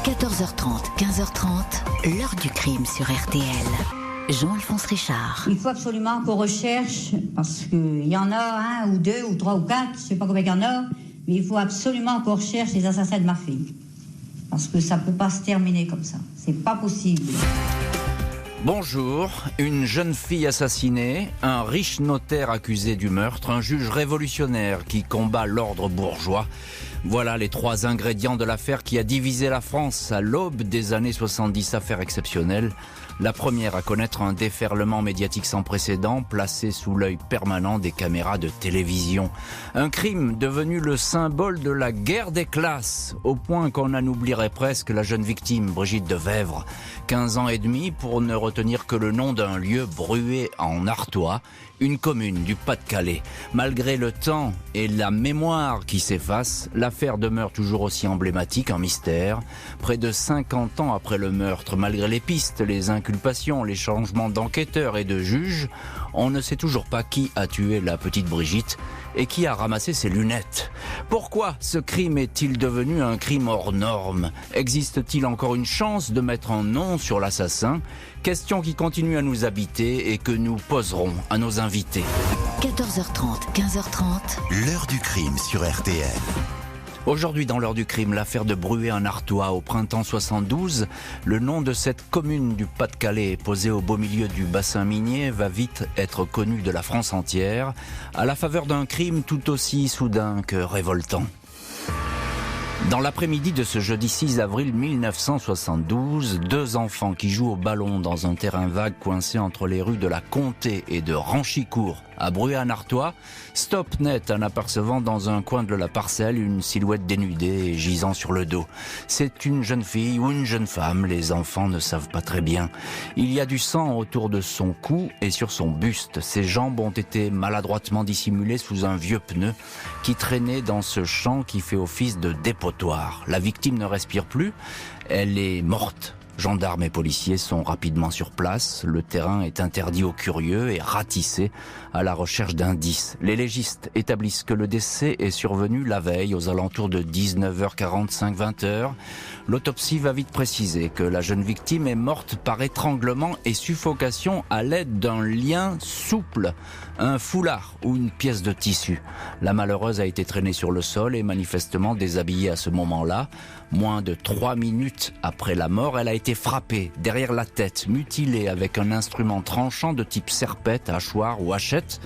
14h30, 15h30, l'heure du crime sur RTL. Jean-Alphonse Richard. Il faut absolument qu'on recherche, parce qu'il y en a un ou deux ou trois ou quatre, je ne sais pas combien il y en a, mais il faut absolument qu'on recherche les assassins de ma fille. Parce que ça ne peut pas se terminer comme ça. C'est pas possible. Bonjour, une jeune fille assassinée, un riche notaire accusé du meurtre, un juge révolutionnaire qui combat l'ordre bourgeois. Voilà les trois ingrédients de l'affaire qui a divisé la France à l'aube des années 70, affaire exceptionnelle. La première à connaître un déferlement médiatique sans précédent, placé sous l'œil permanent des caméras de télévision. Un crime devenu le symbole de la guerre des classes, au point qu'on en oublierait presque la jeune victime, Brigitte Devèvre. 15 ans et demi pour ne retenir que le nom d'un lieu, Bruay en Artois, une commune du Pas-de-Calais. Malgré le temps et la mémoire qui s'effacent, l'affaire demeure toujours aussi emblématique, un mystère. Près de 50 ans après le meurtre, malgré les pistes, les inculpations, les changements d'enquêteurs et de juges, on ne sait toujours pas qui a tué la petite Brigitte et qui a ramassé ses lunettes. Pourquoi ce crime est-il devenu un crime hors norme ? Existe-t-il encore une chance de mettre un nom sur l'assassin ? Question qui continue à nous habiter et que nous poserons à nos invités. 14h30, 15h30, l'heure du crime sur RTL. Aujourd'hui, dans l'heure du crime, l'affaire de Bruay en Artois au printemps 72. Le nom de cette commune du Pas-de-Calais, posée au beau milieu du bassin minier, va vite être connu de la France entière, à la faveur d'un crime tout aussi soudain que révoltant. Dans l'après-midi de ce jeudi 6 avril 1972, deux enfants qui jouent au ballon dans un terrain vague coincé entre les rues de la Comté et de Ranchicourt à Bruay-en-Artois, stoppent net en apercevant dans un coin de la parcelle une silhouette dénudée et gisant sur le dos. C'est une jeune fille ou une jeune femme, les enfants ne savent pas très bien. Il y a du sang autour de son cou et sur son buste. Ses jambes ont été maladroitement dissimulées sous un vieux pneu qui traînait dans ce champ qui fait office de dépotoir. La victime ne respire plus, elle est morte. Gendarmes et policiers sont rapidement sur place. Le terrain est interdit aux curieux et ratissé à la recherche d'indices. Les légistes établissent que le décès est survenu la veille aux alentours de 19h45, 20h. L'autopsie va vite préciser que la jeune victime est morte par étranglement et suffocation à l'aide d'un lien souple, un foulard ou une pièce de tissu. La malheureuse a été traînée sur le sol et manifestement déshabillée à ce moment-là. Moins de 3 minutes après la mort, elle a été frappée derrière la tête, mutilée avec un instrument tranchant de type serpette, hachoir ou hachette.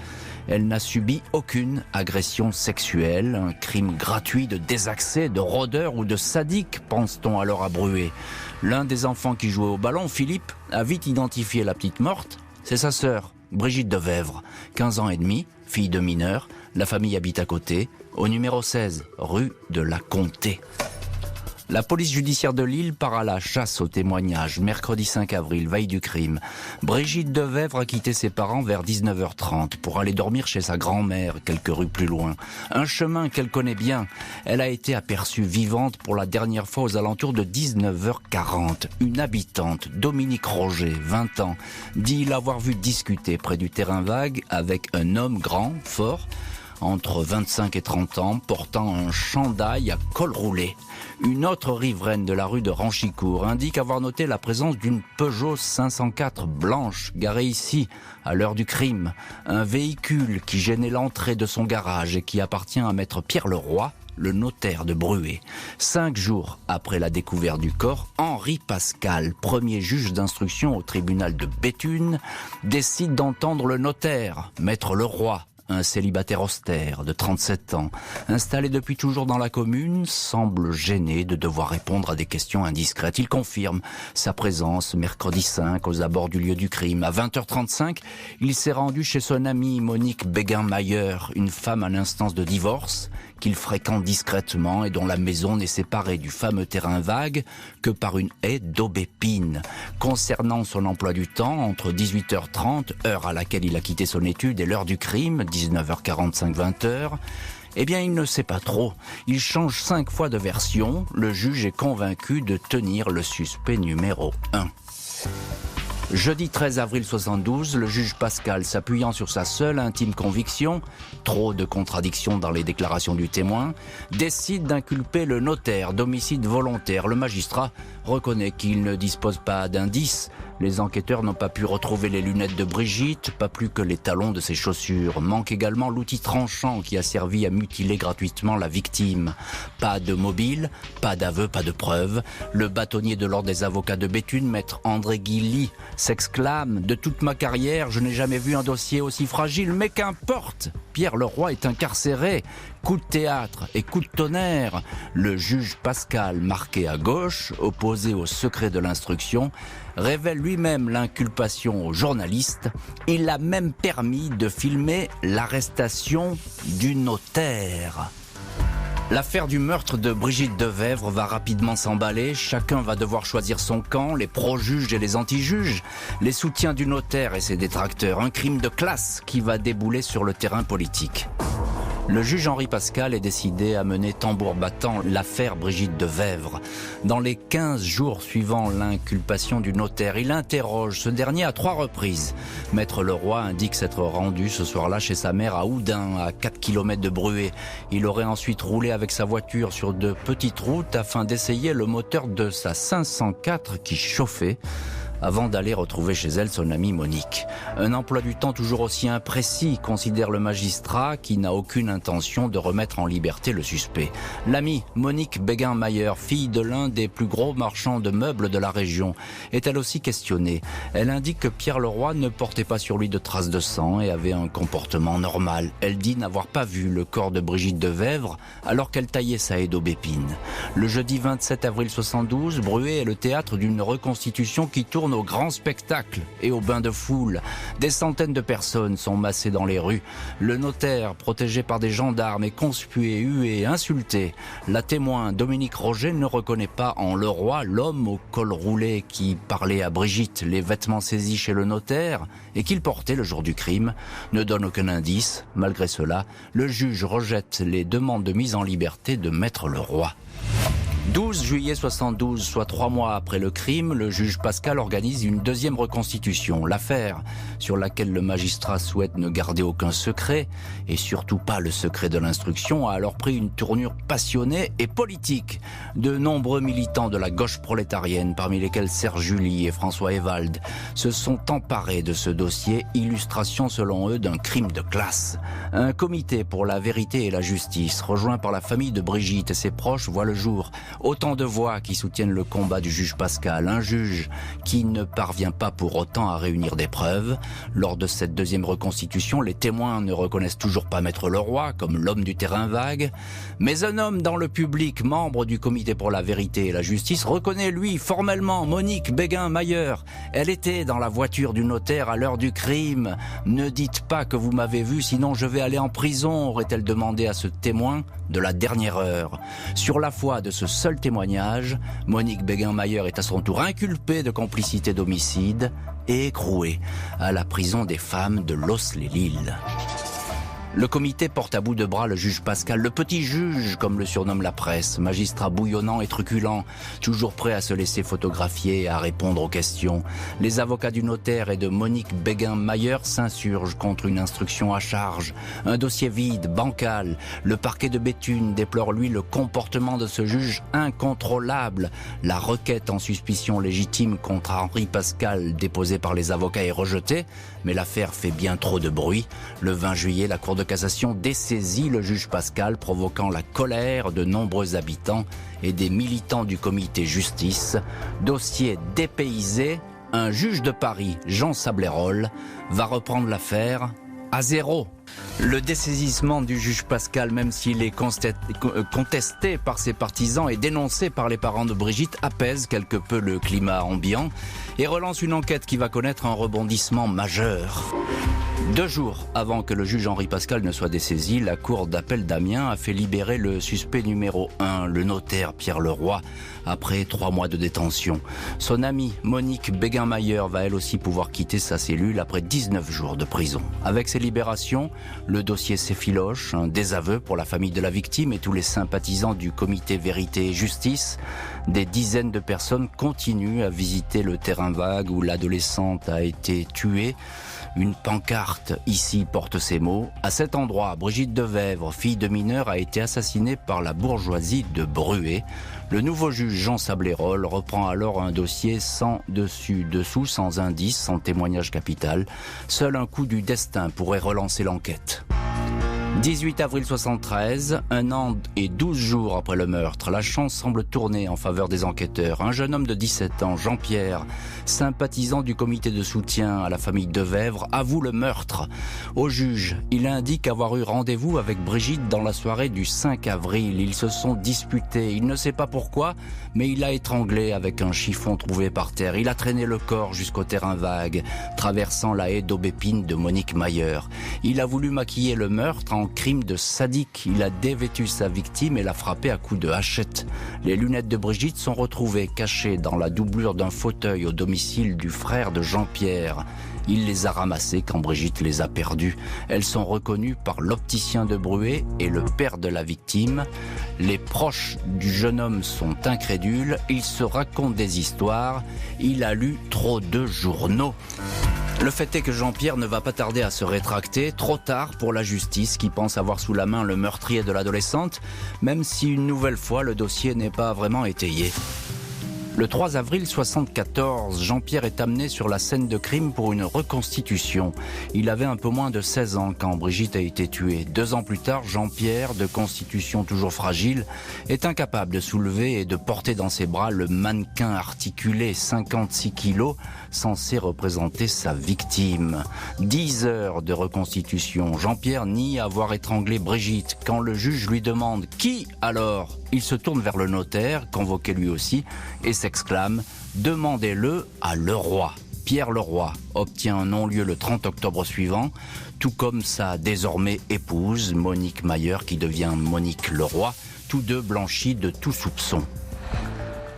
Elle n'a subi aucune agression sexuelle, un crime gratuit de désaccès, de rôdeur ou de sadique, pense-t-on alors à Bruay. L'un des enfants qui jouait au ballon, Philippe, a vite identifié la petite morte. C'est sa sœur, Brigitte Devèvre, 15 ans et demi, fille de mineur. La famille habite à côté, au numéro 16, rue de la Comté. La police judiciaire de Lille part à la chasse aux témoignages. Mercredi 5 avril, veille du crime. Brigitte Devèvre a quitté ses parents vers 19h30 pour aller dormir chez sa grand-mère, quelques rues plus loin. Un chemin qu'elle connaît bien. Elle a été aperçue vivante pour la dernière fois aux alentours de 19h40. Une habitante, Dominique Roger, 20 ans, dit l'avoir vue discuter près du terrain vague avec un homme grand, fort, entre 25 et 30 ans, portant un chandail à col roulé. Une autre riveraine de la rue de Ranchicourt indique avoir noté la présence d'une Peugeot 504 blanche garée ici à l'heure du crime. Un véhicule qui gênait l'entrée de son garage et qui appartient à maître Pierre Leroy, le notaire de Bruay. 5 jours après la découverte du corps, Henri Pascal, premier juge d'instruction au tribunal de Béthune, décide d'entendre le notaire, maître Leroy. Un célibataire austère de 37 ans, installé depuis toujours dans la commune, semble gêné de devoir répondre à des questions indiscrètes. Il confirme sa présence mercredi 5 aux abords du lieu du crime. À 20h35, il s'est rendu chez son amie Monique Béguin-Mayer, une femme en instance de divorce qu'il fréquente discrètement et dont la maison n'est séparée du fameux terrain vague que par une haie d'aubépines. Concernant son emploi du temps, entre 18h30, heure à laquelle il a quitté son étude, et l'heure du crime, 19h45, 20h, eh bien, il ne sait pas trop. Il change 5 fois de version. Le juge est convaincu de tenir le suspect numéro 1. Jeudi 13 avril 72, le juge Pascal, s'appuyant sur sa seule intime conviction, trop de contradictions dans les déclarations du témoin, décide d'inculper le notaire d'homicide volontaire. Le magistrat reconnaît qu'il ne dispose pas d'indices. Les enquêteurs n'ont pas pu retrouver les lunettes de Brigitte, pas plus que les talons de ses chaussures. Manque également l'outil tranchant qui a servi à mutiler gratuitement la victime. Pas de mobile, pas d'aveu, pas de preuves. Le bâtonnier de l'ordre des avocats de Béthune, maître André Guilly, s'exclame « De toute ma carrière, je n'ai jamais vu un dossier aussi fragile, mais qu'importe ! Pierre Leroy est incarcéré. Coup de théâtre et coup de tonnerre. Le juge Pascal, marqué à gauche, opposé au secret de l'instruction, révèle lui-même l'inculpation aux journalistes. Il a même permis de filmer l'arrestation du notaire. L'affaire du meurtre de Brigitte Devèvre va rapidement s'emballer. Chacun va devoir choisir son camp, les pro-juges et les anti-juges, les soutiens du notaire et ses détracteurs. Un crime de classe qui va débouler sur le terrain politique. Le juge Henri Pascal est décidé à mener tambour battant l'affaire Brigitte Devèvre. Dans les 15 jours suivant l'inculpation du notaire, il interroge ce dernier à 3 reprises. Maître Leroy indique s'être rendu ce soir-là chez sa mère à Oudin, à 4 km de Bruay. Il aurait ensuite roulé avec sa voiture sur de petites routes afin d'essayer le moteur de sa 504 qui chauffait, avant d'aller retrouver chez elle son amie Monique. Un emploi du temps toujours aussi imprécis, considère le magistrat, qui n'a aucune intention de remettre en liberté le suspect. L'amie Monique Béguin-Mayer, fille de l'un des plus gros marchands de meubles de la région, est elle aussi questionnée. Elle indique que Pierre Leroy ne portait pas sur lui de traces de sang et avait un comportement normal. Elle dit n'avoir pas vu le corps de Brigitte Devèvre alors qu'elle taillait sa haie d'aubépine. Le jeudi 27 avril 72, Bruay est le théâtre d'une reconstitution qui tourne au grand spectacle et au bain de foule. Des centaines de personnes sont massées dans les rues. Le notaire, protégé par des gendarmes, est conspué, hué, insulté. La témoin, Dominique Roger, ne reconnaît pas en Leroy l'homme au col roulé qui parlait à Brigitte. Les vêtements saisis chez le notaire et qu'il portait le jour du crime ne donnent aucun indice. Malgré cela, le juge rejette les demandes de mise en liberté de Maître Leroy. 12 juillet 72, soit 3 mois après le crime, le juge Pascal organise une deuxième reconstitution. L'affaire, sur laquelle le magistrat souhaite ne garder aucun secret, et surtout pas le secret de l'instruction, a alors pris une tournure passionnée et politique. De nombreux militants de la gauche prolétarienne, parmi lesquels Serge July et François Ewald, se sont emparés de ce dossier, illustration selon eux d'un crime de classe. Un comité pour la vérité et la justice, rejoint par la famille de Brigitte et ses proches, voit le jour. Autant de voix qui soutiennent le combat du juge Pascal, un juge qui ne parvient pas pour autant à réunir des preuves. Lors de cette deuxième reconstitution, les témoins ne reconnaissent toujours pas Maître Leroy comme l'homme du terrain vague, mais un homme dans le public, membre du comité pour la vérité et la justice, reconnaît lui formellement Monique Béguin-Mayer. Elle était dans la voiture du notaire à l'heure du crime. Ne dites pas que vous m'avez vu, sinon je vais aller en prison, aurait-elle demandé à ce témoin de la dernière heure. Sur la foi de ce seul témoignage, Monique Béguin-Mayer est à son tour inculpée de complicité d'homicide et écrouée à la prison des femmes de Los-les-Lilles. Le comité porte à bout de bras le juge Pascal, le petit juge, comme le surnomme la presse, magistrat bouillonnant et truculent, toujours prêt à se laisser photographier et à répondre aux questions. Les avocats du notaire et de Monique Béguin-Mayer s'insurgent contre une instruction à charge. Un dossier vide, bancal. Le parquet de Béthune déplore, lui, le comportement de ce juge incontrôlable. La requête en suspicion légitime contre Henri Pascal, déposée par les avocats, est rejetée, mais l'affaire fait bien trop de bruit. Le 20 juillet, la Cour de cassation dessaisit le juge Pascal, provoquant la colère de nombreux habitants et des militants du comité justice. Dossier dépaysé, un juge de Paris, Jean Sablérol, va reprendre l'affaire à zéro. Le dessaisissement du juge Pascal, même s'il est contesté par ses partisans et dénoncé par les parents de Brigitte, apaise quelque peu le climat ambiant et relance une enquête qui va connaître un rebondissement majeur. 2 jours avant que le juge Henri Pascal ne soit dessaisi, la cour d'appel d'Amiens a fait libérer le suspect numéro 1, le notaire Pierre Leroy, après 3 mois de détention. Son amie Monique Béguin-Mayer va elle aussi pouvoir quitter sa cellule après 19 jours de prison. Avec ces libérations, le dossier s'effiloche, un désaveu pour la famille de la victime et tous les sympathisants du comité Vérité et Justice. Des dizaines de personnes continuent à visiter le terrain vague où l'adolescente a été tuée. Une pancarte ici porte ces mots. À cet endroit, Brigitte Devèvre, fille de mineur, a été assassinée par la bourgeoisie de Bruay. Le nouveau juge Jean Sablérol reprend alors un dossier sans dessus-dessous, sans indice, sans témoignage capital. Seul un coup du destin pourrait relancer l'enquête. 18 avril 73, 1 an et 12 jours après le meurtre, la chance semble tourner en faveur des enquêteurs. Un jeune homme de 17 ans, Jean-Pierre, sympathisant du comité de soutien à la famille Devèvre, avoue le meurtre. Au juge, il indique avoir eu rendez-vous avec Brigitte dans la soirée du 5 avril. Ils se sont disputés. Il ne sait pas pourquoi, mais il l'a étranglée avec un chiffon trouvé par terre. Il a traîné le corps jusqu'au terrain vague, traversant la haie d'aubépine de Monique Mayer. Il a voulu maquiller le meurtre en crime de sadique. Il a dévêtu sa victime et l'a frappée à coups de hachette. Les lunettes de Brigitte sont retrouvées cachées dans la doublure d'un fauteuil au domicile du frère de Jean-Pierre. Il les a ramassées quand Brigitte les a perdues. Elles sont reconnues par l'opticien de Bruay et le père de la victime. Les proches du jeune homme sont incrédules. Il se raconte des histoires. Il a lu trop de journaux. Le fait est que Jean-Pierre ne va pas tarder à se rétracter, trop tard pour la justice qui pense avoir sous la main le meurtrier de l'adolescente, même si une nouvelle fois le dossier n'est pas vraiment étayé. Le 3 avril 74, Jean-Pierre est amené sur la scène de crime pour une reconstitution. Il avait un peu moins de 16 ans quand Brigitte a été tuée. 2 ans plus tard, Jean-Pierre, de constitution toujours fragile, est incapable de soulever et de porter dans ses bras le mannequin articulé 56 kilos censé représenter sa victime. 10 heures de reconstitution. Jean-Pierre nie avoir étranglé Brigitte. Quand le juge lui demande « Qui alors ?», il se tourne vers le notaire, convoqué lui aussi, et s'exclame « Demandez-le à Leroy ». Pierre Leroy obtient un non-lieu le 30 octobre suivant, tout comme sa désormais épouse, Monique Mayer, qui devient Monique Leroy, tous deux blanchis de tout soupçon.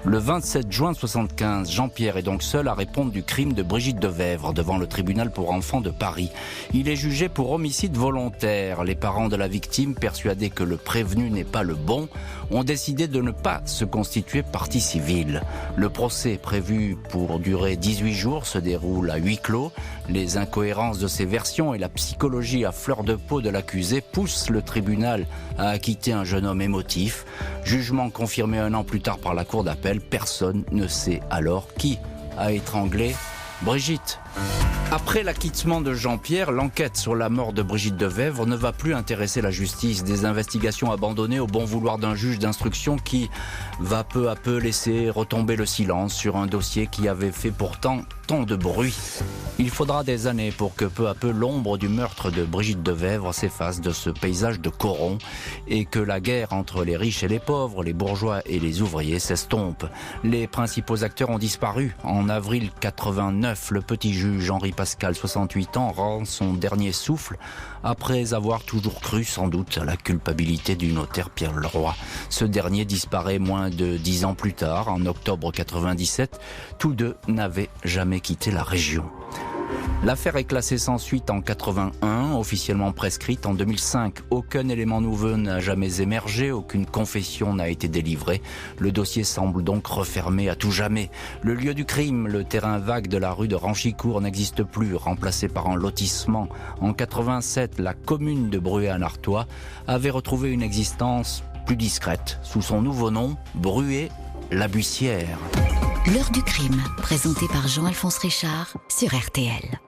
Le 27 juin 75, Jean-Pierre est donc seul à répondre du crime de Brigitte Devèvre devant le tribunal pour enfants de Paris. Il est jugé pour homicide volontaire. Les parents de la victime, persuadés que le prévenu n'est pas le bon, ont décidé de ne pas se constituer partie civile. Le procès, prévu pour durer 18 jours, se déroule à huis clos. Les incohérences de ces versions et la psychologie à fleur de peau de l'accusé poussent le tribunal à acquitter un jeune homme émotif. Jugement confirmé 1 an plus tard par la cour d'appel. Personne ne sait alors qui a étranglé Brigitte. Après l'acquittement de Jean-Pierre, l'enquête sur la mort de Brigitte Devèvre ne va plus intéresser la justice. Des investigations abandonnées au bon vouloir d'un juge d'instruction qui va peu à peu laisser retomber le silence sur un dossier qui avait fait pourtant tant de bruit. Il faudra des années pour que peu à peu l'ombre du meurtre de Brigitte Devèvre s'efface de ce paysage de corons et que la guerre entre les riches et les pauvres, les bourgeois et les ouvriers s'estompe. Les principaux acteurs ont disparu. En avril 89, le petit juge Henri Pascal, 68 ans, rend son dernier souffle après avoir toujours cru sans doute à la culpabilité du notaire Pierre Leroy. Ce dernier disparaît moins de 10 ans plus tard, en octobre 97. Tous deux n'avaient jamais quitté la région. L'affaire est classée sans suite en 81, officiellement prescrite en 2005. Aucun élément nouveau n'a jamais émergé, aucune confession n'a été délivrée. Le dossier semble donc refermé à tout jamais. Le lieu du crime, le terrain vague de la rue de Ranchicourt, n'existe plus, remplacé par un lotissement. En 87, la commune de Bruay-en-Artois avait retrouvé une existence plus discrète, sous son nouveau nom, Bruay-la-Bussière. L'heure du crime, présenté par Jean-Alphonse Richard sur RTL.